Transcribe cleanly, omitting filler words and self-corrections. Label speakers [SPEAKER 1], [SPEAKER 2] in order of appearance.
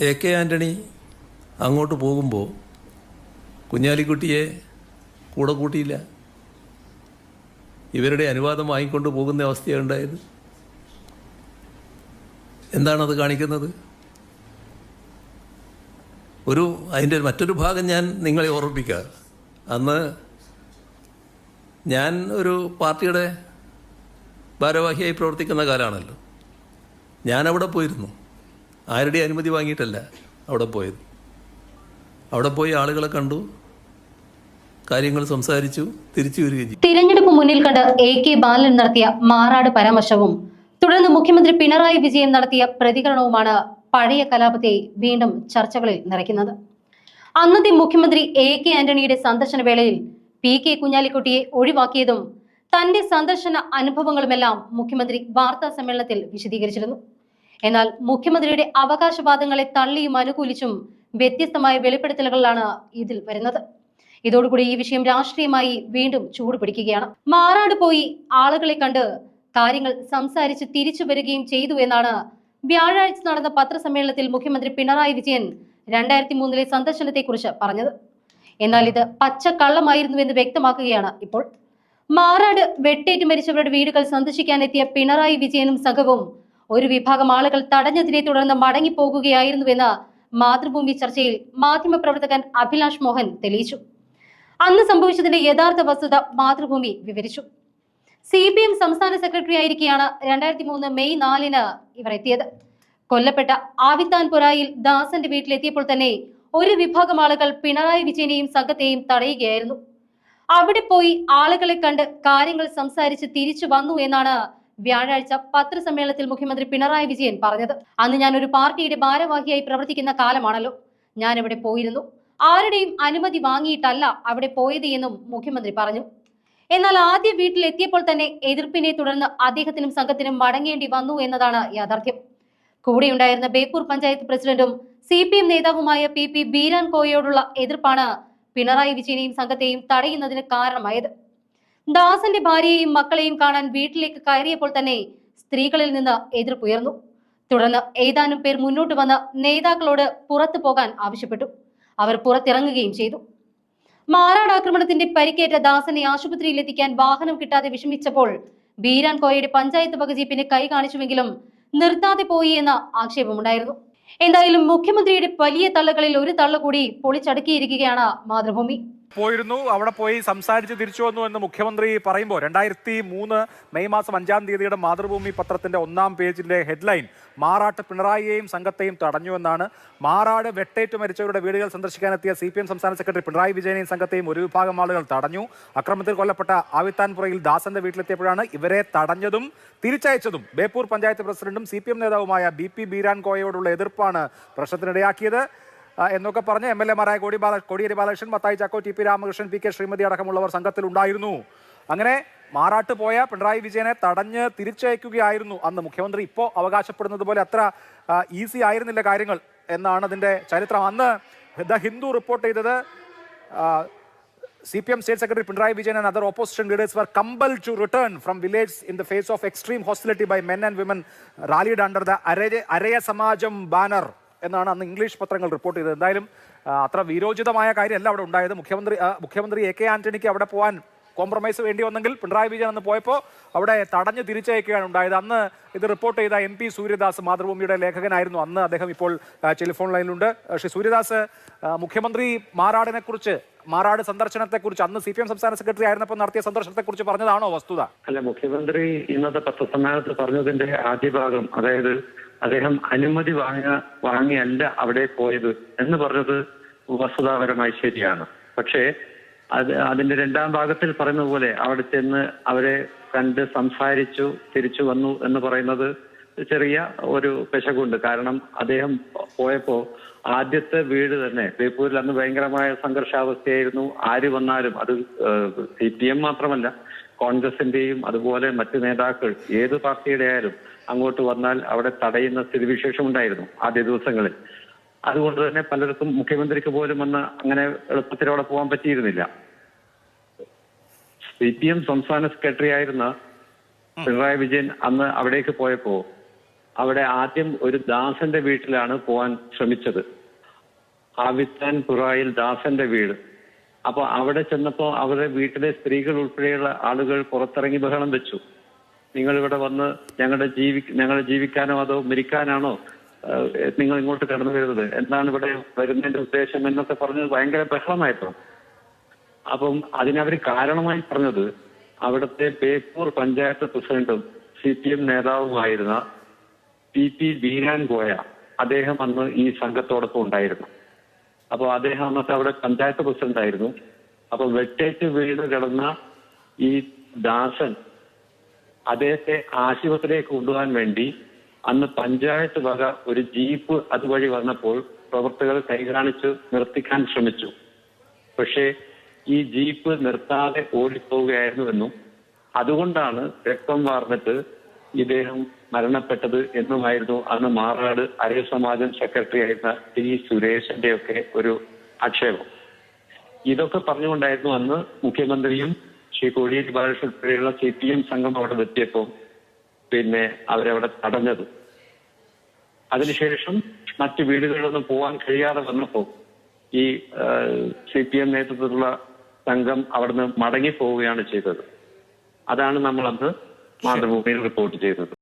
[SPEAKER 1] AK Antony അങ്ങോട്ട് പോകുമ്പോൾ കുഞ്ഞാലിക്കുട്ടിയെ കൂടെ കൂട്ടിയില്ല. ഇവരുടെ അനുവാദം വാങ്ങിക്കൊണ്ട് പോകുന്ന അവസ്ഥയാണ് ഉണ്ടായത്. എന്താണത് കാണിക്കുന്നത്? അതിൻ്റെ മറ്റൊരു ഭാഗം ഞാൻ നിങ്ങളെ ഓർമ്മിപ്പിക്കാം. അന്ന് ഞാൻ ഒരു പാർട്ടിയുടെ ഭാരവാഹിയായി പ്രവർത്തിക്കുന്ന കാലമാണല്ലോ. ഞാനവിടെ പോയിരുന്നു. ആരുടെ അനുമതി വാങ്ങിയിട്ടല്ല അവിടെ പോയത്. അവിടെ പോയി ആളുകളെ കണ്ടു, കാര്യങ്ങൾ സംസാരിച്ചു, തിരിച്ചു വരികയും ചെയ്തു.
[SPEAKER 2] തിരഞ്ഞെടുപ്പ് മുന്നിൽ കണ്ട് AK ബാലൻ നടത്തിയ മാറാട് പരാമർശവും തുടർന്ന് മുഖ്യമന്ത്രി പിണറായി വിജയൻ നടത്തിയ പ്രതികരണവുമാണ് പഴയ കലാപത്തെ വീണ്ടും ചർച്ചകളിൽ നിറയ്ക്കുന്നത്. അന്നത്തെ മുഖ്യമന്ത്രി AK ആന്റണിയുടെ സന്ദർശന വേളയിൽ PK കുഞ്ഞാലിക്കുട്ടിയെ ഒഴിവാക്കിയതും തന്റെ സന്ദർശന അനുഭവങ്ങളുമെല്ലാം മുഖ്യമന്ത്രി വാർത്താ സമ്മേളനത്തിൽ വിശദീകരിച്ചിരുന്നു. എന്നാൽ മുഖ്യമന്ത്രിയുടെ അവകാശവാദങ്ങളെ തള്ളിയും അനുകൂലിച്ചും വ്യത്യസ്തമായ വെളിപ്പെടുത്തലുകളാണ് ഇതിൽ വരുന്നത്. ഇതോടുകൂടി ഈ വിഷയം രാഷ്ട്രീയമായി വീണ്ടും ചൂടുപിടിക്കുകയാണ്. മാറാട് പോയി ആളുകളെ കണ്ട് കാര്യങ്ങൾ സംസാരിച്ച് തിരിച്ചു വരികയും ചെയ്തു എന്നാണ് വ്യാഴാഴ്ച നടന്ന പത്രസമ്മേളനത്തിൽ മുഖ്യമന്ത്രി പിണറായി വിജയൻ 2003 സന്ദർശനത്തെക്കുറിച്ച് പറഞ്ഞത്. എന്നാൽ ഇത് പച്ചക്കള്ളമായിരുന്നുവെന്ന് വ്യക്തമാക്കുകയാണ് ഇപ്പോൾ. മാറാട് വെട്ടേറ്റ് മരിച്ചവരുടെ വീടുകൾ സന്ദർശിക്കാനെത്തിയ പിണറായി വിജയനും സംഘവും ഒരു വിഭാഗം ആളുകൾ തടഞ്ഞതിനെ തുടർന്ന് മടങ്ങിപ്പോകുകയായിരുന്നുവെന്ന് മാതൃഭൂമി ചർച്ചയിൽ മാധ്യമപ്രവർത്തകൻ അഭിലാഷ് മോഹൻ തെളിയിച്ചു. അന്ന് സംഭവിച്ചതിന്റെ യഥാർത്ഥ വസ്തുത മാതൃഭൂമി വിവരിച്ചു. CPM സംസ്ഥാന സെക്രട്ടറി ആയിരിക്കെയാണ് 2003 മെയ് 4 ഇവർ എത്തിയത്. കൊല്ലപ്പെട്ട ആവിത്താൻപുരായിൽ ദാസന്റെ വീട്ടിലെത്തിയപ്പോൾ തന്നെ ഒരു വിഭാഗം ആളുകൾ പിണറായി വിജയനെയും സംഘത്തെയും തടയുകയായിരുന്നു. അവിടെ പോയി ആളുകളെ കണ്ട് കാര്യങ്ങൾ സംസാരിച്ച് തിരിച്ചു വന്നു എന്നാണ് വ്യാഴാഴ്ച പത്രസമ്മേളനത്തിൽ മുഖ്യമന്ത്രി പിണറായി വിജയൻ പറഞ്ഞത്. അന്ന് ഞാൻ ഒരു പാർട്ടിയുടെ ഭാരവാഹിയായി പ്രവർത്തിക്കുന്ന കാലമാണല്ലോ. ഞാൻ ഇവിടെ പോയിരുന്നു. ആരുടെയും അനുമതി വാങ്ങിയിട്ടല്ല അവിടെ പോയത് എന്നും മുഖ്യമന്ത്രി പറഞ്ഞു. എന്നാൽ ആദ്യ വീട്ടിൽ എത്തിയപ്പോൾ തന്നെ എതിർപ്പിനെ തുടർന്ന് അദ്ദേഹത്തിനും സംഘത്തിനും മടങ്ങേണ്ടി വന്നു എന്നതാണ് യാഥാർത്ഥ്യം. കൂടെയുണ്ടായിരുന്ന ബേപ്പൂർ പഞ്ചായത്ത് പ്രസിഡന്റും CPM നേതാവുമായ PP ബീരാൻ കോയയോടുള്ള എതിർപ്പാണ് പിണറായി വിജയനെയും സംഘത്തെയും തടയുന്നതിന് കാരണമായത്. ദാസന്റെ ഭാര്യയെയും മക്കളെയും കാണാൻ വീട്ടിലേക്ക് കയറിയപ്പോൾ തന്നെ സ്ത്രീകളിൽ നിന്ന് എതിർപ്പുയർന്നു. തുടർന്ന് ഏതാനും പേർ മുന്നോട്ട് വന്ന് നേതാക്കളോട് പുറത്തു പോകാൻ ആവശ്യപ്പെട്ടു. അവർ പുറത്തിറങ്ങുകയും ചെയ്തു. മാറാട് ആക്രമണത്തിന്റെ പരിക്കേറ്റ ദാസനെ ആശുപത്രിയിൽ എത്തിക്കാൻ വാഹനം കിട്ടാതെ വിഷമിച്ചപ്പോൾ ബീരാൻ കോയയുടെ പഞ്ചായത്ത് വക ജീപ്പിന് കൈ കാണിച്ചുവെങ്കിലും നിർത്താതെ പോയി എന്ന ആക്ഷേപമുണ്ടായിരുന്നു. എന്തായാലും മുഖ്യമന്ത്രിയുടെ വലിയ തള്ളുകളിൽ ഒരു തള്ളു കൂടി പൊളിച്ചടുക്കിയിരിക്കുകയാണ് മാതൃഭൂമി.
[SPEAKER 3] പോയിരുന്നു, അവിടെ പോയി സംസാരിച്ച് തിരിച്ചു വന്നു എന്ന് മുഖ്യമന്ത്രി പറയുമ്പോൾ 2003 മെയ് 5 മാതൃഭൂമി പത്രത്തിന്റെ 1-ാം പേജിന്റെ ഹെഡ്ലൈൻ മാറാട്ട് പിണറായിയെയും സംഘത്തെയും തടഞ്ഞു എന്നാണ്. മാറാട് വെട്ടേറ്റ് മരിച്ചവരുടെ വീടുകൾ സന്ദർശിക്കാനെത്തിയ CPM സംസ്ഥാന സെക്രട്ടറി പിണറായി വിജയനെയും സംഘത്തെയും ഒരു വിഭാഗം ആളുകൾ തടഞ്ഞു. അക്രമത്തിൽ കൊല്ലപ്പെട്ട ആവിത്താൻപുറയിൽ ദാസന്റെ വീട്ടിലെത്തിയപ്പോഴാണ് ഇവരെ തടഞ്ഞതും തിരിച്ചയച്ചതും. ബേപ്പൂർ പഞ്ചായത്ത് പ്രസിഡന്റും CPM നേതാവുമായ BP ബീരാൻ കോയയോടുള്ള എതിർപ്പാണ് പ്രശ്നത്തിനിടയാക്കിയത് എന്നൊക്കെ പറഞ്ഞ് MLA-മാരായ കോടിയേരി ബാലകൃഷ്ണൻ, മത്തായി ചാക്കോ, TP രാമകൃഷ്ണൻ, PK ശ്രീമതി അടക്കമുള്ളവർ സംഘത്തിലുണ്ടായിരുന്നു. അങ്ങനെ മാറാട്ട് പോയ പിണറായി വിജയനെ തടഞ്ഞ് തിരിച്ചയക്കുകയായിരുന്നു അന്ന് മുഖ്യമന്ത്രി. ഇപ്പോൾ അവകാശപ്പെടുന്നത് പോലെ അത്ര ഈസി ആയിരുന്നില്ല കാര്യങ്ങൾ എന്നാണ് അതിൻ്റെ ചരിത്രം. അന്ന് ദ ഹിന്ദു റിപ്പോർട്ട് ചെയ്തത് CPM state secretary Pinarayi Vijayan and other opposition leaders were compelled to return from village in the face of extreme hostility by men and women rallied under the Araya Samajam banner എന്നാണ് അന്ന് English പത്രങ്ങൾ report ചെയ്തത്. എന്തായാലും അത്ര വിരോചിതമായ കാര്യമല്ല അവിടെ ഉണ്ടായത്. മുഖ്യമന്ത്രി AK ആന്റണിക്ക് അവിടെ പോകാൻ കോംപ്രമൈസ് വേണ്ടി വന്നെങ്കിൽ പിണറായി വിജയൻ അന്ന് പോയപ്പോൾ അവിടെ തടഞ്ഞ് തിരിച്ചയക്കുകയാണ് ഉണ്ടായത്. അന്ന് ഇത് റിപ്പോർട്ട് ചെയ്ത MP സൂര്യദാസ് മാതൃഭൂമിയുടെ ലേഖകനായിരുന്നു അന്ന്. അദ്ദേഹം ഇപ്പോൾ ടെലിഫോൺ ലൈനിലുണ്ട്. ശ്രീ സൂര്യദാസ്, മുഖ്യമന്ത്രി മാറാട് സന്ദർശനത്തെക്കുറിച്ച് അന്ന് CPM സംസ്ഥാന സെക്രട്ടറി ആയിരുന്നപ്പോൾ നടത്തിയ സന്ദർശനത്തെക്കുറിച്ച് പറഞ്ഞതാണോ വസ്തുത?
[SPEAKER 4] അല്ല, മുഖ്യമന്ത്രി ഇന്നത്തെ പത്രസമ്മേളനത്തിൽ പറഞ്ഞതിന്റെ ആദ്യ ഭാഗം, അതായത് അദ്ദേഹം അനുമതി വാങ്ങിയല്ല അവിടെ പോയത് എന്ന് പറഞ്ഞത് വസ്തുതാപരമായി ശരിയാണ്. പക്ഷേ അതിന്റെ 2-ാം ഭാഗത്തിൽ പറയുന്ന പോലെ അവിടെ ചെന്ന് അവരെ കണ്ട് സംസാരിച്ചു തിരിച്ചു വന്നു എന്ന് പറയുന്നത് ചെറിയ ഒരു പെശകുണ്ട്. കാരണം അദ്ദേഹം പോയപ്പോ ആദ്യത്തെ വീട് തന്നെ ബേപ്പൂരിൽ അന്ന് ഭയങ്കരമായ സംഘർഷാവസ്ഥയായിരുന്നു. ആര് വന്നാലും, അത് CPM മാത്രമല്ല കോൺഗ്രസിന്റെയും അതുപോലെ മറ്റു നേതാക്കൾ ഏത് പാർട്ടിയുടെ ആയാലും അങ്ങോട്ട് വന്നാൽ അവിടെ തടയുന്ന സ്ഥിതിവിശേഷം ഉണ്ടായിരുന്നു ആദ്യ ദിവസങ്ങളിൽ. അതുകൊണ്ട് തന്നെ പലർക്കും, മുഖ്യമന്ത്രിക്ക് പോലും അന്ന് അങ്ങനെ എളുപ്പത്തിൽ അവിടെ പോകാൻ പറ്റിയിരുന്നില്ല. CPM സംസ്ഥാന സെക്രട്ടറി ആയിരുന്ന പിണറായി വിജയൻ അന്ന് അവിടേക്ക് പോയപ്പോ അവിടെ ആദ്യം ഒരു ദാസന്റെ വീട്ടിലാണ് പോകാൻ ശ്രമിച്ചത്. ആവിത്താൻ പുറായിൽ ദാസന്റെ വീട്. അപ്പൊ അവിടെ ചെന്നപ്പോ അവരുടെ വീട്ടിലെ സ്ത്രീകൾ ഉൾപ്പെടെയുള്ള ആളുകൾ പുറത്തിറങ്ങി ബഹളം വെച്ചു. നിങ്ങൾ ഇവിടെ വന്ന് ഞങ്ങളെ ജീവിക്കാനോ അതോ മരിക്കാനാണോ നിങ്ങൾ ഇങ്ങോട്ട് കടന്നു വരുന്നത്? എന്താണ് ഇവിടെ വരുന്നതിന്റെ ഉദ്ദേശം എന്നൊക്കെ പറഞ്ഞത് ഭയങ്കര ബഹളമായിരുന്നു. അപ്പം അതിനവർ കാരണമായി പറഞ്ഞത് അവിടുത്തെ ബേപ്പൂർ പഞ്ചായത്ത് പ്രസിഡന്റും CPM നേതാവുമായിരുന്ന PP ബീരാൻ കോയ, അദ്ദേഹം അന്ന് ഈ സംഘത്തോടൊപ്പം ഉണ്ടായിരുന്നു. അപ്പോൾ അദ്ദേഹം അന്നത്തെ അവിടെ പഞ്ചായത്ത് പ്രസിഡന്റ് ആയിരുന്നു. അപ്പൊ വെട്ടേറ്റ് വീട് കിടന്ന ഈ ദാസൻ അദ്ദേഹത്തെ ആശുപത്രിയിലേക്ക് കൊണ്ടുപോകാൻ വേണ്ടി അന്ന് പഞ്ചായത്ത് വക ഒരു ജീപ്പ് അതുവഴി വന്നപ്പോൾ പ്രവർത്തകർ കൈകാണിച്ച് നിർത്തിക്കാൻ ശ്രമിച്ചു. പക്ഷേ ഈ ജീപ്പ് നിർത്താതെ ഓടിപ്പോവുകയായിരുന്നുവെന്നും അതുകൊണ്ടാണ് രക്തം വാർന്നിട്ട് ഇദ്ദേഹം മരണപ്പെട്ടത് എന്നുമായിരുന്നു അന്ന് മാറാട് അരയ സമാജം സെക്രട്ടറി ആയിരുന്ന T. സുരേഷിന്റെ ഒക്കെ ഒരു ആക്ഷേപം. ഇതൊക്കെ പറഞ്ഞുകൊണ്ടായിരുന്നു അന്ന് മുഖ്യമന്ത്രിയും ശ്രീ കോടിയേരി ബാലകൃഷ്ണൻ ഉൾപ്പെടെയുള്ള CPM സംഘം അവിടെ എത്തിയപ്പോൾ പിന്നെ അവരവിടെ തടഞ്ഞത്. അതിനുശേഷം മറ്റു വീടുകളിലൊന്നും പോകാൻ കഴിയാതെ വന്നപ്പോൾ ഈ CPM നേതൃത്വത്തിലുള്ള സംഘം അവിടുന്ന് മടങ്ങിപ്പോവുകയാണ് ചെയ്തത്. അതാണ് നമ്മൾ അന്ന് മാതൃഭൂമിയിൽ റിപ്പോർട്ട് ചെയ്തത്.